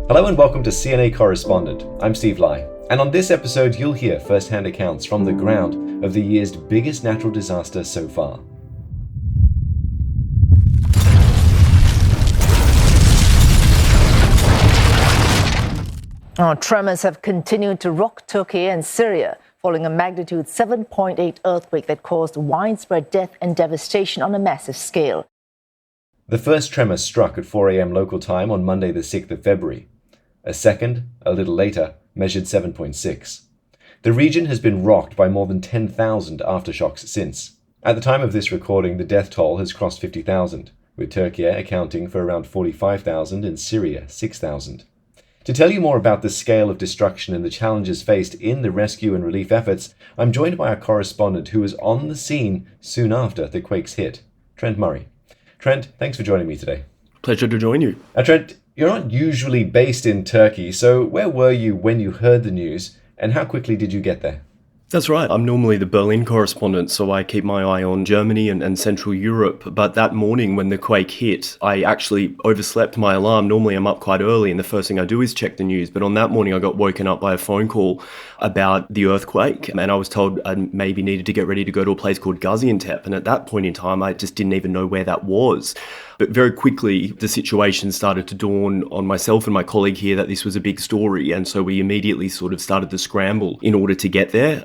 Hello and welcome to CNA Correspondent. I'm Steve Lai, and on this episode you'll hear first-hand accounts from the ground of the year's biggest natural disaster so far. Tremors have continued to rock Turkey and Syria following a magnitude 7.8 earthquake that caused widespread death and devastation on a massive scale. The first tremor struck at 4 a.m. local time on Monday the 6th of February. A second, a little later, measured 7.6. The region has been rocked by more than 10,000 aftershocks since. At the time of this recording, the death toll has crossed 50,000, with Turkey accounting for around 45,000 and Syria 6,000. To tell you more about the scale of destruction and the challenges faced in the rescue and relief efforts, I'm joined by our correspondent who was on the scene soon after the quakes hit, Trent Murray. Trent, thanks for joining me today. Pleasure to join you. Trent, you're not usually based in Turkey, so where were you when you heard the news, and how quickly did you get there? That's right. I'm normally the Berlin correspondent, so I keep my eye on Germany and Central Europe. But that morning when the quake hit, I actually overslept my alarm. Normally I'm up quite early and the first thing I do is check the news. But on that morning I got woken up by a phone call about the earthquake. And I was told I maybe needed to get ready to go to a place called Gaziantep. And at that point in time, I just didn't even know where that was. But very quickly, the situation started to dawn on myself and my colleague here that this was a big story. And so we immediately sort of started to scramble in order to get there.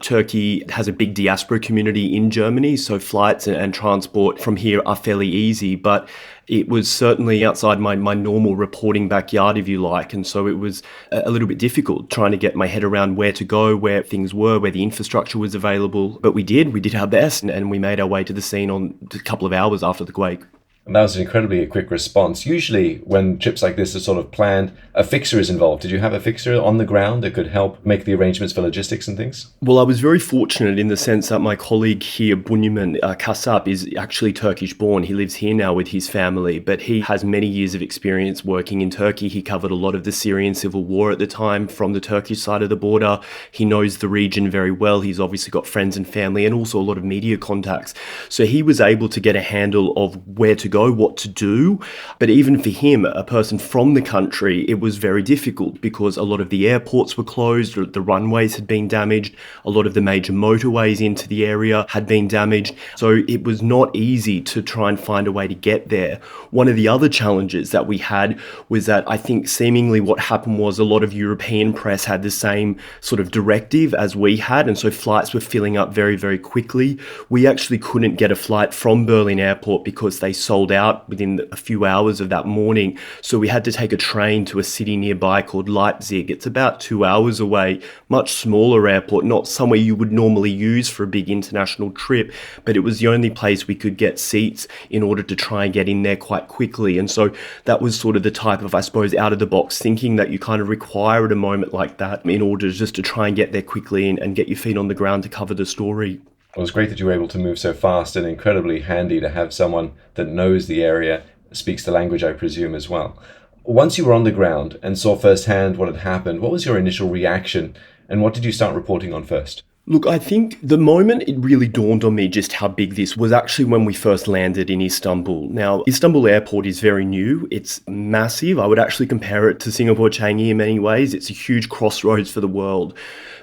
Turkey has a big diaspora community in Germany, so flights and transport from here are fairly easy, but it was certainly outside my normal reporting backyard, if you like, and so it was a little bit difficult trying to get my head around where to go, where things were, where the infrastructure was available. But we did our best, and we made our way to the scene on a couple of hours after the quake. And that was an incredibly quick response. Usually when trips like this are sort of planned, a fixer is involved. Did you have a fixer on the ground that could help make the arrangements for logistics and things? Well, I was very fortunate in the sense that my colleague here, Bunyamin Kasap, is actually Turkish born. He lives here now with his family, but he has many years of experience working in Turkey. He covered a lot of the Syrian civil war at the time from the Turkish side of the border. He knows the region very well. He's obviously got friends and family and also a lot of media contacts. So he was able to get a handle of where to go, what to do. But even for him, a person from the country, it was very difficult because a lot of the airports were closed, the runways had been damaged, a lot of the major motorways into the area had been damaged. So it was not easy to try and find a way to get there. One of the other challenges that we had was that I think seemingly what happened was a lot of European press had the same sort of directive as we had, and so flights were filling up very, very quickly. We actually couldn't get a flight from Berlin Airport because they sold out within a few hours of that morning. So we had to take a train to a city nearby called Leipzig. It's about 2 hours away, much smaller airport, not somewhere you would normally use for a big international trip, but it was the only place we could get seats in order to try and get in there quite quickly. And so that was sort of the type of, I suppose, out of the box thinking that you kind of require at a moment like that in order just to try and get there quickly and get your feet on the ground to cover the story. Well, it's great that you were able to move so fast and incredibly handy to have someone that knows the area, speaks the language, I presume, as well. Once you were on the ground and saw firsthand what had happened, what was your initial reaction and what did you start reporting on first? Look, I think the moment it really dawned on me just how big this was actually when we first landed in Istanbul. Now, Istanbul airport is very new. It's massive. I would actually compare it to Singapore Changi in many ways. It's a huge crossroads for the world.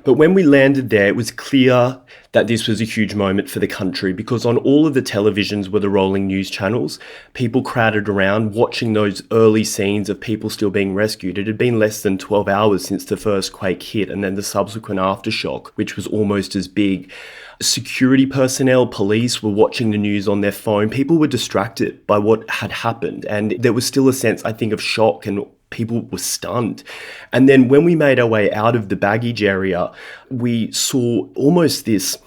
But when we landed there, it was clear that this was a huge moment for the country because on all of the televisions were the rolling news channels. People crowded around watching those early scenes of people still being rescued. It had been less than 12 hours since the first quake hit and then the subsequent aftershock, which was almost as big. Security personnel, police were watching the news on their phone. People were distracted by what had happened. And there was still a sense, I think, of shock and people were stunned. And then when we made our way out of the baggage area, we saw almost this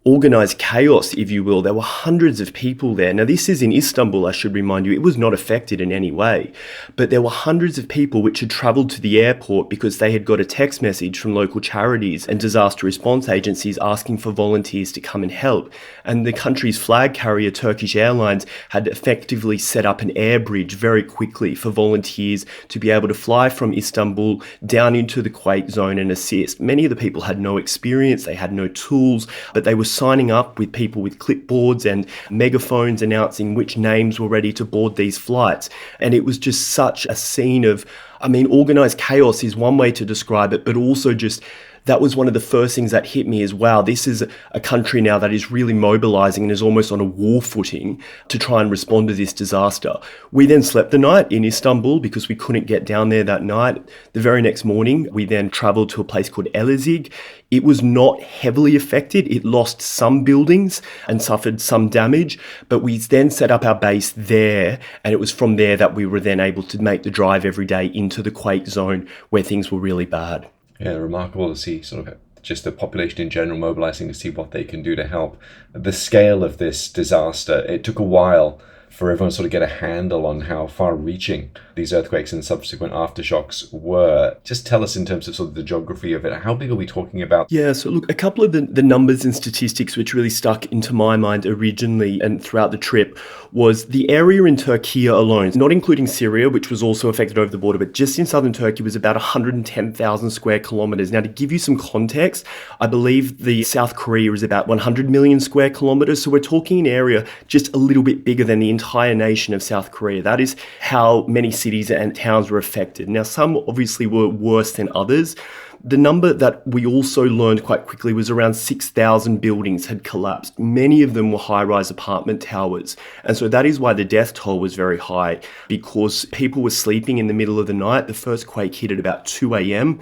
organized chaos, if you will. There were hundreds of people there. Now, this is in Istanbul, I should remind you. It was not affected in any way. But there were hundreds of people which had traveled to the airport because they had got a text message from local charities and disaster response agencies asking for volunteers to come and help. And the country's flag carrier, Turkish Airlines, had effectively set up an air bridge very quickly for volunteers to be able to fly from Istanbul down into the quake zone and assist. Many of the people had no experience, they had no tools, but they were signing up with people with clipboards and megaphones announcing which names were ready to board these flights. And it was just such a scene of, organised chaos is one way to describe it, but also just that was one of the first things that hit me is, wow, this is a country now that is really mobilizing and is almost on a war footing to try and respond to this disaster. We then slept the night in Istanbul because we couldn't get down there that night. The very next morning, we then traveled to a place called Elazig. It was not heavily affected. It lost some buildings and suffered some damage, but we then set up our base there, and it was from there that we were then able to make the drive every day into the quake zone where things were really bad. Yeah, remarkable to see sort of just the population in general mobilizing to see what they can do to help. The scale of this disaster, it took a while for everyone to sort of get a handle on how far-reaching these earthquakes and subsequent aftershocks were. Just tell us in terms of sort of the geography of it, how big are we talking about? Yeah, so look, a couple of the numbers and statistics which really stuck into my mind originally and throughout the trip was the area in Turkey alone, not including Syria, which was also affected over the border, but just in southern Turkey was about 110,000 square kilometres. Now, to give you some context, I believe the South Korea is about 100 million square kilometres, so we're talking an area just a little bit bigger than the entire nation of South Korea. That is how many cities and towns were affected. Now, some obviously were worse than others. The number that we also learned quite quickly was around 6,000 buildings had collapsed. Many of them were high-rise apartment towers. And so that is why the death toll was very high, because people were sleeping in the middle of the night. The first quake hit at about 2 a.m.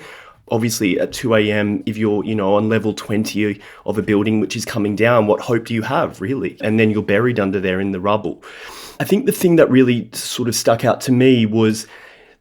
Obviously, at 2 a.m, if you're, on level 20 of a building which is coming down, what hope do you have, really? And then you're buried under there in the rubble. I think the thing that really sort of stuck out to me was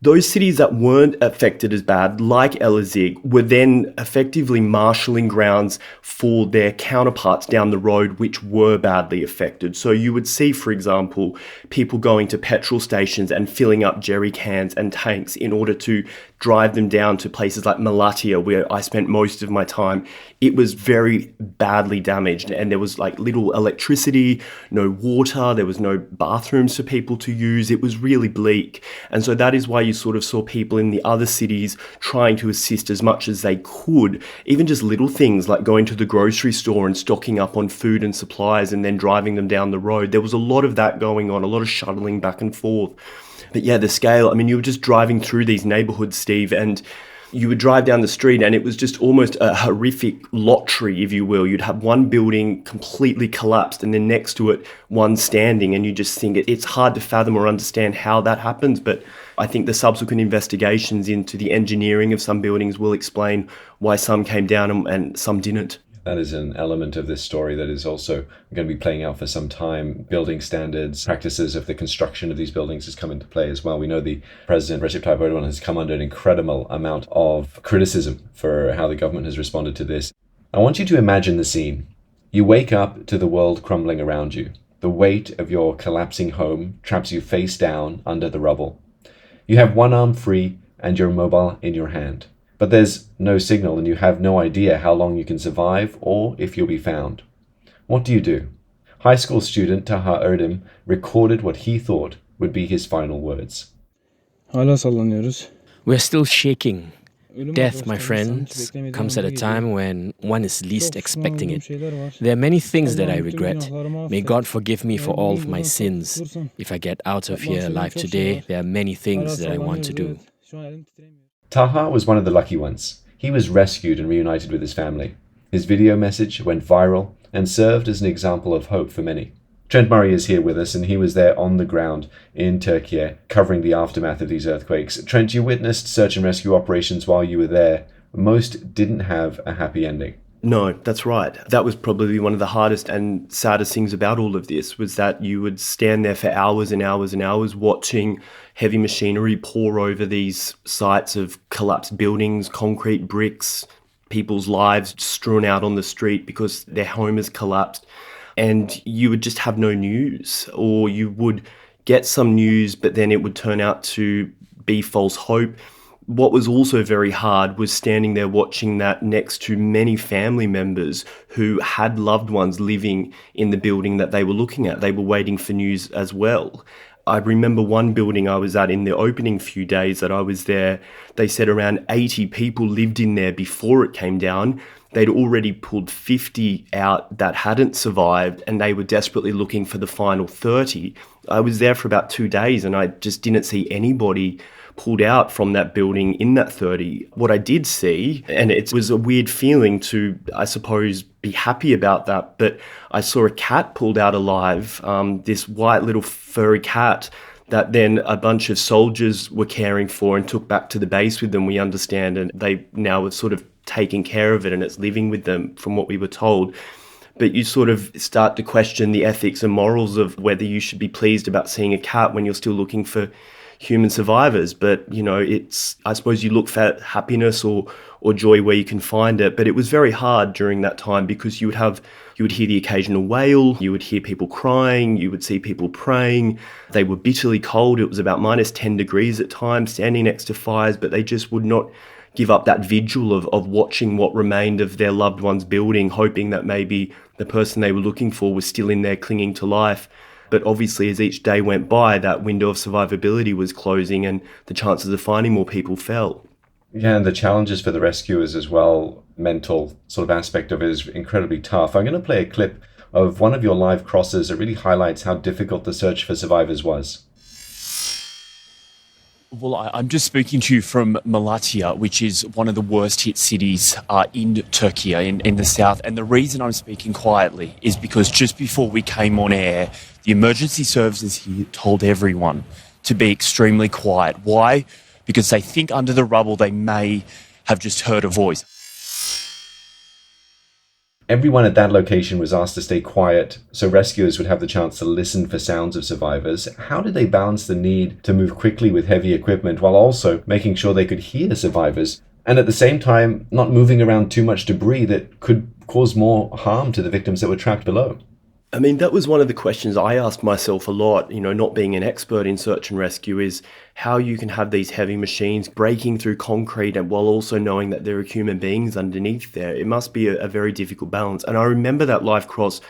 those cities that weren't affected as bad, like Elazig, were then effectively marshalling grounds for their counterparts down the road which were badly affected. So you would see, for example, people going to petrol stations and filling up jerry cans and tanks in order to drive them down to places like Malatya, where I spent most of my time. It was very badly damaged, and there was like little electricity, no water, there was no bathrooms for people to use. It was really bleak. And so that is why you sort of saw people in the other cities trying to assist as much as they could, even just little things like going to the grocery store and stocking up on food and supplies and then driving them down the road. There was a lot of that going on, a lot of shuttling back and forth. But yeah, the scale, you were just driving through these neighborhoods, Steve, and you would drive down the street and it was just almost a horrific lottery, if you will. You'd have one building completely collapsed and then next to it, one standing, and you just think it's hard to fathom or understand how that happens. But I think the subsequent investigations into the engineering of some buildings will explain why some came down and some didn't. That is an element of this story that is also going to be playing out for some time. Building standards, practices of the construction of these buildings has come into play as well. We know the President, Recep Tayyip Erdogan, has come under an incredible amount of criticism for how the government has responded to this. I want you to imagine the scene. You wake up to the world crumbling around you. The weight of your collapsing home traps you face down under the rubble. You have one arm free and your mobile in your hand. But there's no signal and you have no idea how long you can survive or if you'll be found. What do? High school student Taha Erdem recorded what he thought would be his final words. We're still shaking. Death, my friends, comes at a time when one is least expecting it. There are many things that I regret. May God forgive me for all of my sins. If I get out of here alive today, there are many things that I want to do. Taha was one of the lucky ones. He was rescued and reunited with his family. His video message went viral and served as an example of hope for many. Trent Murray is here with us, and he was there on the ground in Turkey covering the aftermath of these earthquakes. Trent, you witnessed search and rescue operations while you were there. Most didn't have a happy ending. No, that's right. That was probably one of the hardest and saddest things about all of this, was that you would stand there for hours and hours and hours watching heavy machinery pour over these sites of collapsed buildings, concrete bricks, people's lives strewn out on the street because their home has collapsed. And you would just have no news, or you would get some news, but then it would turn out to be false hope. What was also very hard was standing there watching that next to many family members who had loved ones living in the building that they were looking at. They were waiting for news as well. I remember one building I was at in the opening few days that I was there, they said around 80 people lived in there before it came down. They'd already pulled 50 out that hadn't survived, and they were desperately looking for the final 30. I was there for about 2 days and I just didn't see anybody pulled out from that building in that 30. What I did see, and it was a weird feeling to, I suppose, be happy about that, but I saw a cat pulled out alive, this white little furry cat that then a bunch of soldiers were caring for and took back to the base with them, we understand, and they now were sort of taking care of it and it's living with them from what we were told. But you sort of start to question the ethics and morals of whether you should be pleased about seeing a cat when you're still looking for human survivors. But, you know, it's, I suppose you look for happiness or joy where you can find it. But it was very hard during that time because you would hear the occasional wail, you would hear people crying, you would see people praying. They were bitterly cold. It was about minus 10 degrees at times, standing next to fires, but they just would not give up that vigil of watching what remained of their loved one's building, hoping that maybe the person they were looking for was still in there clinging to life. But obviously, as each day went by, that window of survivability was closing and the chances of finding more people fell. Yeah, and the challenges for the rescuers as well, mental sort of aspect of it is incredibly tough. I'm going to play a clip of one of your live crosses that really highlights how difficult the search for survivors was. Well, I'm just speaking to you from Malatya, which is one of the worst hit cities in Turkey, in the south. And the reason I'm speaking quietly is because just before we came on air, the emergency services here told everyone to be extremely quiet. Why? Because they think under the rubble they may have just heard a voice. Everyone at that location was asked to stay quiet so rescuers would have the chance to listen for sounds of survivors. How did they balance the need to move quickly with heavy equipment while also making sure they could hear survivors and at the same time not moving around too much debris that could cause more harm to the victims that were trapped below? I mean, that was one of the questions I asked myself a lot, you know, not being an expert in search and rescue, is how you can have these heavy machines breaking through concrete and while also knowing that there are human beings underneath there. It must be a very difficult balance. And I remember that live cross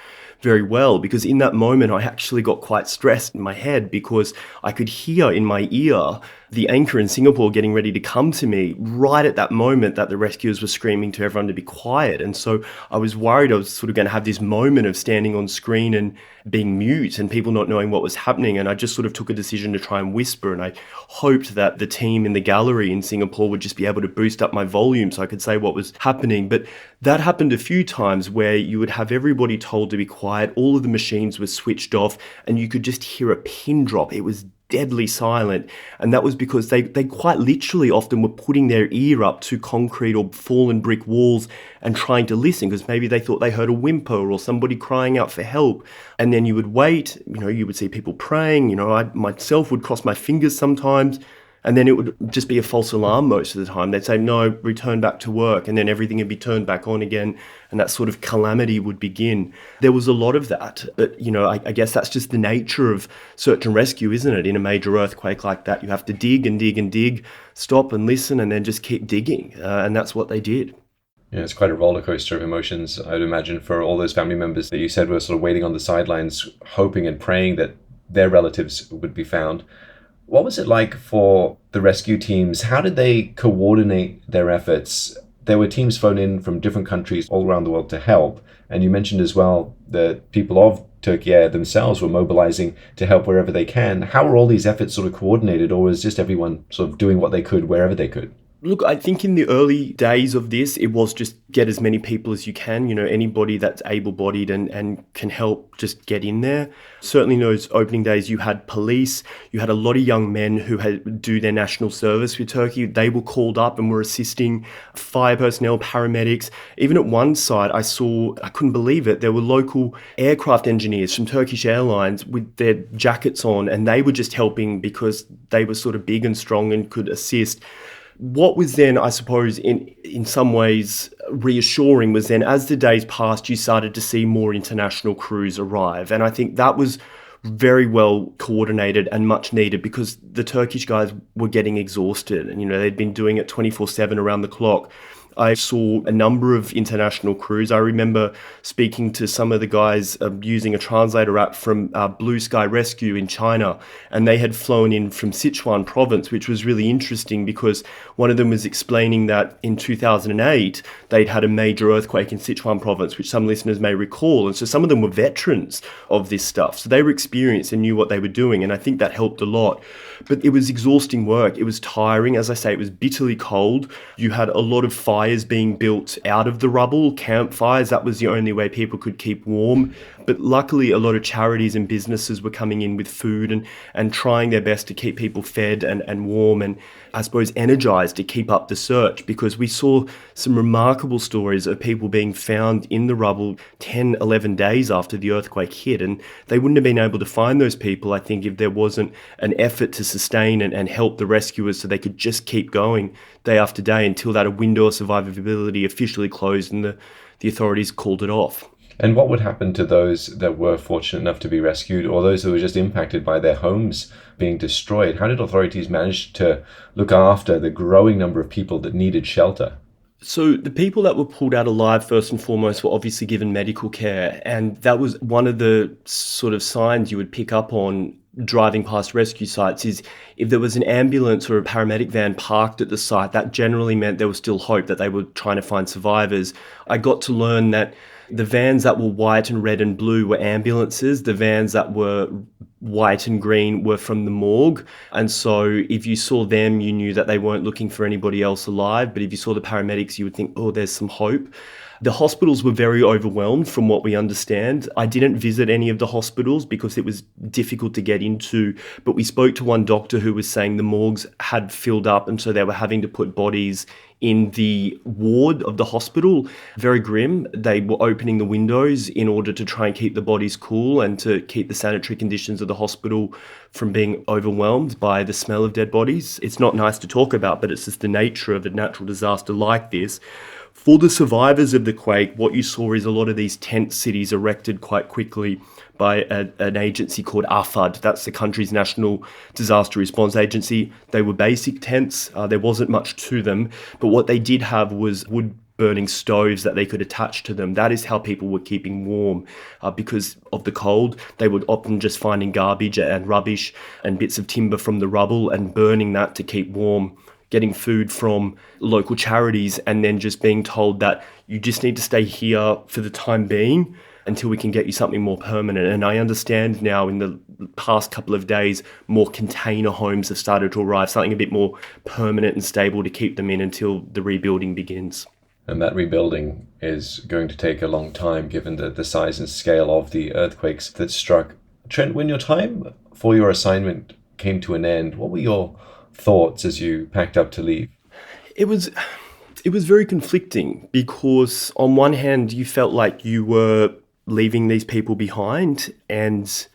very well because in that moment I actually got quite stressed in my head because I could hear in my ear the anchor in Singapore getting ready to come to me right at that moment that the rescuers were screaming to everyone to be quiet. And so I was worried I was sort of going to have this moment of standing on screen and being mute and people not knowing what was happening. And I just sort of took a decision to try and whisper. And I hoped that the team in the gallery in Singapore would just be able to boost up my volume so I could say what was happening. But that happened a few times where you would have everybody told to be quiet. All of the machines were switched off and you could just hear a pin drop. It was deadly silent, and that was because they quite literally often were putting their ear up to concrete or fallen brick walls and trying to listen because maybe they thought they heard a whimper or somebody crying out for help. And then you would wait, you know, you would see people praying, you know, I myself would cross my fingers sometimes, and then it would just be a false alarm most of the time. They'd say, no, return back to work, and then everything would be turned back on again, and that sort of calamity would begin. There was a lot of that, but, you know, I guess that's just the nature of search and rescue, isn't it? In a major earthquake like that, you have to dig and dig and dig, stop and listen, and then just keep digging, and that's what they did. Yeah, it's quite a roller coaster of emotions, I'd imagine, for all those family members that you said were sort of waiting on the sidelines, hoping and praying that their relatives would be found. What was it like for the rescue teams? How did they coordinate their efforts? There were teams flown in from different countries all around the world to help. And you mentioned as well that people of Türkiye themselves were mobilizing to help wherever they can. How were all these efforts sort of coordinated, or was just everyone sort of doing what they could wherever they could? Look, I think in the early days of this, it was just get as many people as you can, you know, anybody that's able-bodied and can help just get in there. Certainly in those opening days, you had police, you had a lot of young men who had do their national service with Turkey. They were called up and were assisting fire personnel, paramedics. Even at one site, I couldn't believe it, there were local aircraft engineers from Turkish Airlines with their jackets on, and they were just helping because they were sort of big and strong and could assist. What was then, I suppose, in some ways reassuring was then as the days passed, you started to see more international crews arrive. And I think that was very well coordinated and much needed because the Turkish guys were getting exhausted and, you know, they'd been doing it 24/7 around the clock. I saw a number of international crews. I remember speaking to some of the guys using a translator app from Blue Sky Rescue in China, and they had flown in from Sichuan province, which was really interesting because one of them was explaining that in 2008, they'd had a major earthquake in Sichuan province, which some listeners may recall. And so some of them were veterans of this stuff. So they were experienced and knew what they were doing. And I think that helped a lot. But it was exhausting work. It was tiring. As I say, it was bitterly cold. You had a lot of fires being built out of the rubble, campfires. That was the only way people could keep warm. But luckily, a lot of charities and businesses were coming in with food and trying their best to keep people fed and warm and, I suppose, energized to keep up the search, because we saw some remarkable stories of people being found in the rubble 10, 11 days after the earthquake hit. And they wouldn't have been able to find those people, I think, if there wasn't an effort to sustain and help the rescuers so they could just keep going day after day until that window of survivability officially closed and the authorities called it off. And what would happen to those that were fortunate enough to be rescued, or those who were just impacted by their homes being destroyed? How did authorities manage to look after the growing number of people that needed shelter? So the people that were pulled out alive, first and foremost, were obviously given medical care. And that was one of the sort of signs you would pick up on driving past rescue sites, is if there was an ambulance or a paramedic van parked at the site, that generally meant there was still hope that they were trying to find survivors. I got to learn that the vans that were white and red and blue were ambulances. The vans that were white and green were from the morgue. And so if you saw them, you knew that they weren't looking for anybody else alive. But if you saw the paramedics, you would think, oh, there's some hope. The hospitals were very overwhelmed from what we understand. I didn't visit any of the hospitals because it was difficult to get into, but we spoke to one doctor who was saying the morgues had filled up and so they were having to put bodies in the ward of the hospital. Very grim. They were opening the windows in order to try and keep the bodies cool and to keep the sanitary conditions of the hospital from being overwhelmed by the smell of dead bodies. It's not nice to talk about, but it's just the nature of a natural disaster like this. For the survivors of the quake, what you saw is a lot of these tent cities erected quite quickly by an agency called AFAD. That's the country's national disaster response agency. They were basic tents. There wasn't much to them. But what they did have was wood burning stoves that they could attach to them. That is how people were keeping warm. Because of the cold, they would often just finding garbage and rubbish and bits of timber from the rubble and burning that to keep warm, getting food from local charities, and then just being told that you just need to stay here for the time being until we can get you something more permanent. And I understand now in the past couple of days, more container homes have started to arrive, something a bit more permanent and stable to keep them in until the rebuilding begins. And that rebuilding is going to take a long time given the size and scale of the earthquakes that struck. Trent, when your time for your assignment came to an end, what were your thoughts as you packed up to leave? It was very conflicting because on one hand you felt like you were leaving these people behind and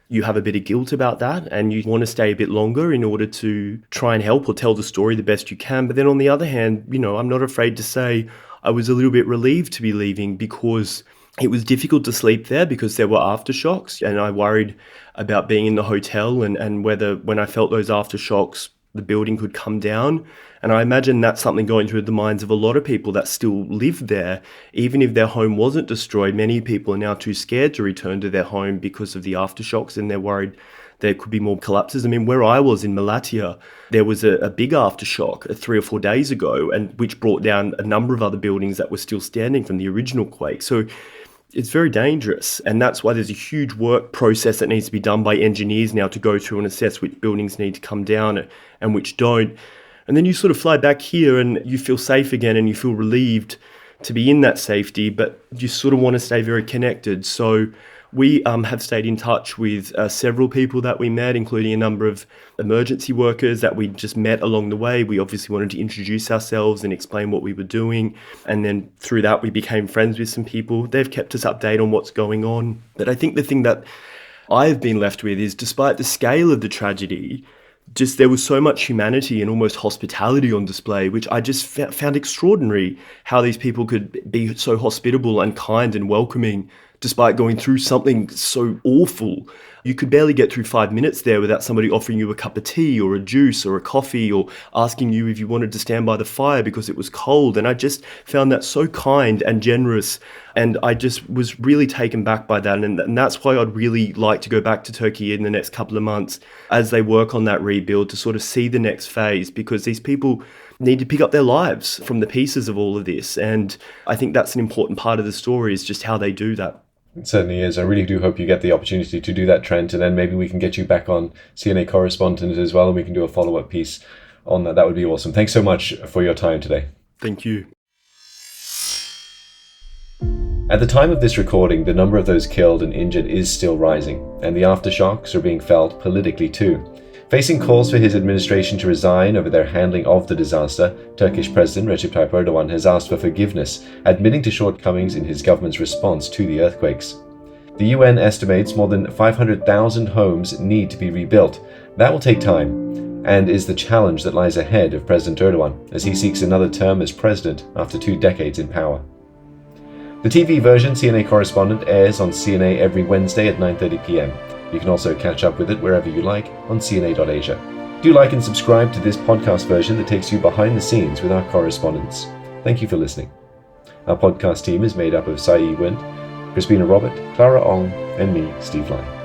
you have a bit of guilt about that and you want to stay a bit longer in order to try and help or tell the story the best you can. But then on the other hand, I'm not afraid to say I was a little bit relieved to be leaving because it was difficult to sleep there because there were aftershocks, and I worried about being in the hotel and whether when I felt those aftershocks the building could come down. And I imagine that's something going through the minds of a lot of people that still live there. Even if their home wasn't destroyed, many people are now too scared to return to their home because of the aftershocks, and they're worried there could be more collapses. I mean, where I was in Malatya, there was a big aftershock 3 or 4 days ago, and which brought down a number of other buildings that were still standing from the original quake. So it's very dangerous, and that's why there's a huge work process that needs to be done by engineers now to go through and assess which buildings need to come down and which don't. And then you sort of fly back here and you feel safe again and you feel relieved to be in that safety, but you sort of want to stay very connected. So we have stayed in touch with several people that we met, including a number of emergency workers that we just met along the way. We obviously wanted to introduce ourselves and explain what we were doing. And then through that, we became friends with some people. They've kept us updated on what's going on. But I think the thing that I've been left with is, despite the scale of the tragedy, just there was so much humanity and almost hospitality on display, which I just found extraordinary, how these people could be so hospitable and kind and welcoming despite going through something so awful. You could barely get through 5 minutes there without somebody offering you a cup of tea or a juice or a coffee or asking you if you wanted to stand by the fire because it was cold. And I just found that so kind and generous. And I just was really taken back by that. And that's why I'd really like to go back to Turkey in the next couple of months as they work on that rebuild to sort of see the next phase, because these people need to pick up their lives from the pieces of all of this. And I think that's an important part of the story, is just how they do that. It certainly is. I really do hope you get the opportunity to do that, Trent, and then maybe we can get you back on CNA Correspondent as well, and we can do a follow-up piece on that. That would be awesome. Thanks so much for your time today. Thank you. At the time of this recording, the number of those killed and injured is still rising, and the aftershocks are being felt politically too. Facing calls for his administration to resign over their handling of the disaster, Turkish President Recep Tayyip Erdogan has asked for forgiveness, admitting to shortcomings in his government's response to the earthquakes. The UN estimates more than 500,000 homes need to be rebuilt. That will take time, and is the challenge that lies ahead of President Erdogan as he seeks another term as president after 2 decades in power. The TV version, CNA Correspondent, airs on CNA every Wednesday at 9:30 p.m. You can also catch up with it wherever you like on cna.asia. Do like and subscribe to this podcast version that takes you behind the scenes with our correspondents. Thank you for listening. Our podcast team is made up of Sai Wind, Crispina Robert, Clara Ong, and me, Steve Lai.